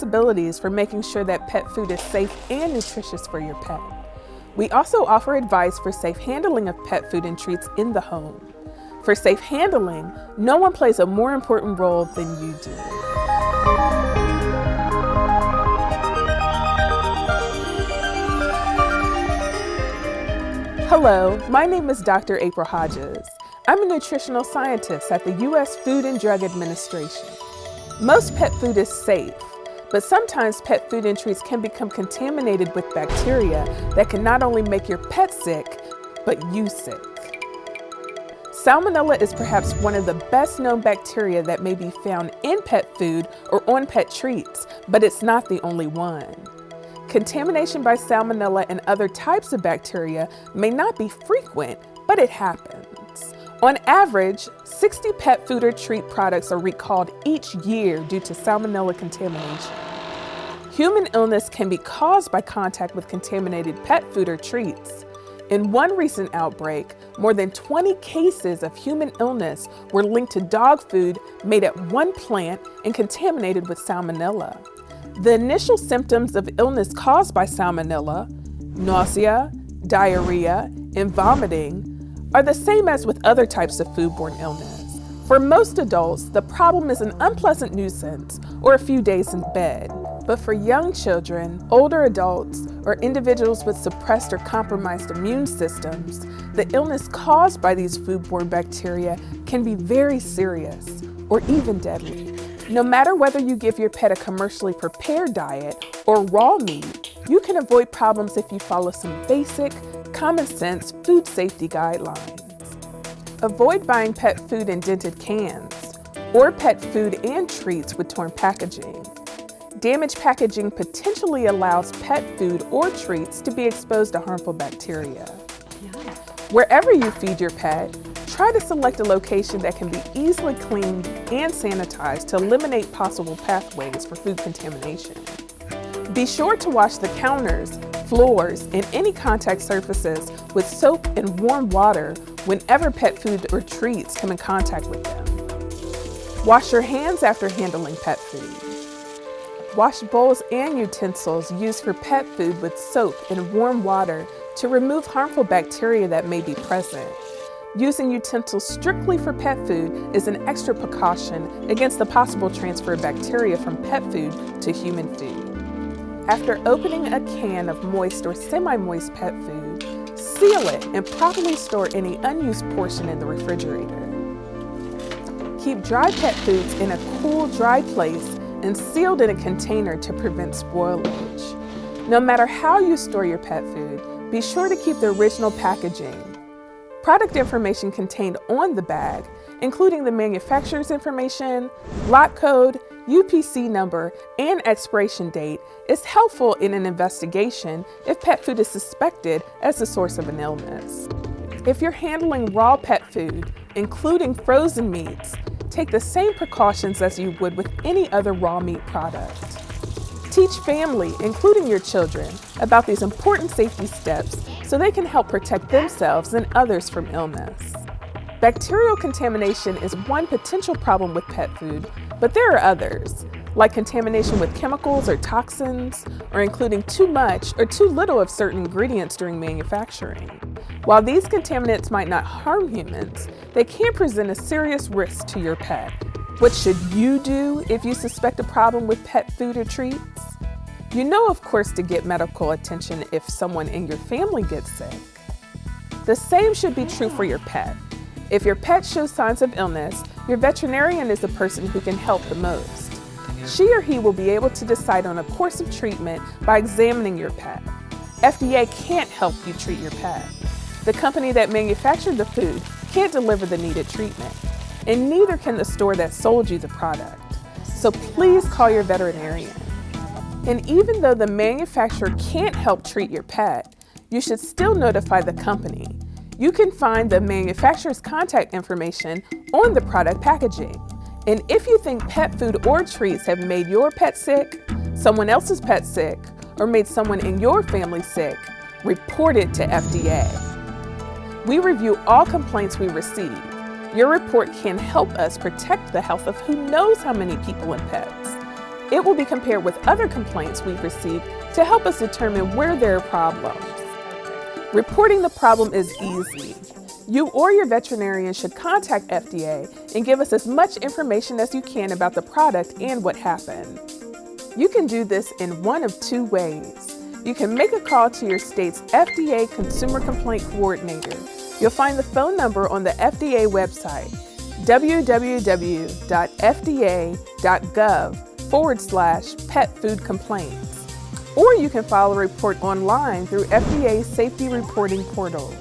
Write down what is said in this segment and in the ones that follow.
responsibilities for making sure that pet food is safe and nutritious for your pet. We also offer advice for safe handling of pet food and treats in the home. For safe handling, no one plays a more important role than you do. Hello, my name is Dr. April Hodges. I'm a nutritional scientist at the U.S. Food and Drug Administration. Most pet food is safe, but sometimes pet food and treats can become contaminated with bacteria that can not only make your pet sick, but you sick. Salmonella is perhaps one of the best known bacteria that may be found in pet food or on pet treats, but it's not the only one. Contamination by Salmonella and other types of bacteria may not be frequent, but it happens. On average, 60 pet food or treat products are recalled each year due to Salmonella contamination. Human illness can be caused by contact with contaminated pet food or treats. In one recent outbreak, more than 20 cases of human illness were linked to dog food made at one plant and contaminated with Salmonella. The initial symptoms of illness caused by Salmonella, nausea, diarrhea, and vomiting, are the same as with other types of foodborne illness. For most adults, the problem is an unpleasant nuisance or a few days in bed. But for young children, older adults, or individuals with suppressed or compromised immune systems, the illness caused by these foodborne bacteria can be very serious or even deadly. No matter whether you give your pet a commercially prepared diet or raw meat, you can avoid problems if you follow some basic, common sense food safety guidelines. Avoid buying pet food in dented cans or pet food and treats with torn packaging. Damaged packaging potentially allows pet food or treats to be exposed to harmful bacteria. Wherever you feed your pet, try to select a location that can be easily cleaned and sanitized to eliminate possible pathways for food contamination. Be sure to wash the counters, floors, and any contact surfaces with soap and warm water whenever pet food or treats come in contact with them. Wash your hands after handling pet food. Wash bowls and utensils used for pet food with soap and warm water to remove harmful bacteria that may be present. Using utensils strictly for pet food is an extra precaution against the possible transfer of bacteria from pet food to human food. After opening a can of moist or semi-moist pet food, seal it and properly store any unused portion in the refrigerator. Keep dry pet foods in a cool, dry place and sealed in a container to prevent spoilage. No matter how you store your pet food, be sure to keep the original packaging. Product information contained on the bag, including the manufacturer's information, lot code, UPC number, and expiration date, is helpful in an investigation if pet food is suspected as the source of an illness. If you're handling raw pet food, including frozen meats, take the same precautions as you would with any other raw meat product. Teach family, including your children, about these important safety steps so they can help protect themselves and others from illness. Bacterial contamination is one potential problem with pet food, but there are others, like contamination with chemicals or toxins, or including too much or too little of certain ingredients during manufacturing. While these contaminants might not harm humans, they can present a serious risk to your pet. What should you do if you suspect a problem with pet food or treats? You know, of course, to get medical attention if someone in your family gets sick. The same should be true for your pet. If your pet shows signs of illness, your veterinarian is the person who can help the most. She or he will be able to decide on a course of treatment by examining your pet. FDA can't help you treat your pet. The company that manufactured the food can't deliver the needed treatment, and neither can the store that sold you the product. So please call your veterinarian. And even though the manufacturer can't help treat your pet, you should still notify the company. You can find the manufacturer's contact information on the product packaging. And if you think pet food or treats have made your pet sick, someone else's pet sick, or made someone in your family sick, report it to FDA. We review all complaints we receive. Your report can help us protect the health of who knows how many people and pets. It will be compared with other complaints we've received to help us determine where there are problems. Reporting the problem is easy. You or your veterinarian should contact FDA and give us as much information as you can about the product and what happened. You can do this in one of two ways. You can make a call to your state's FDA Consumer Complaint Coordinator. You'll find the phone number on the FDA website, www.fda.gov/pet food complaints. Or you can file a report online through FDA's Safety Reporting Portal.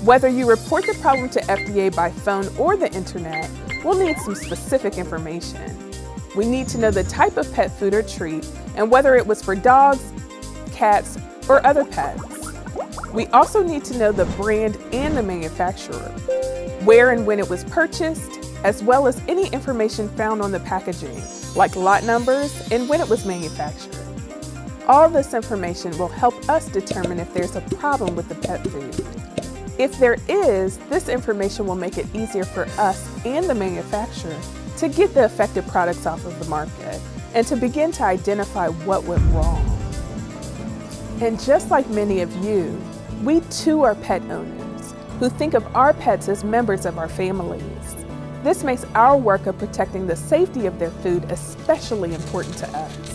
Whether you report the problem to FDA by phone or the internet, we'll need some specific information. We need to know the type of pet food or treat and whether it was for dogs, cats, or other pets. We also need to know the brand and the manufacturer, where and when it was purchased, as well as any information found on the packaging, like lot numbers and when it was manufactured. All this information will help us determine if there's a problem with the pet food. If there is, this information will make it easier for us and the manufacturer to get the affected products off of the market and to begin to identify what went wrong. And just like many of you, we too are pet owners who think of our pets as members of our families. This makes our work of protecting the safety of their food especially important to us.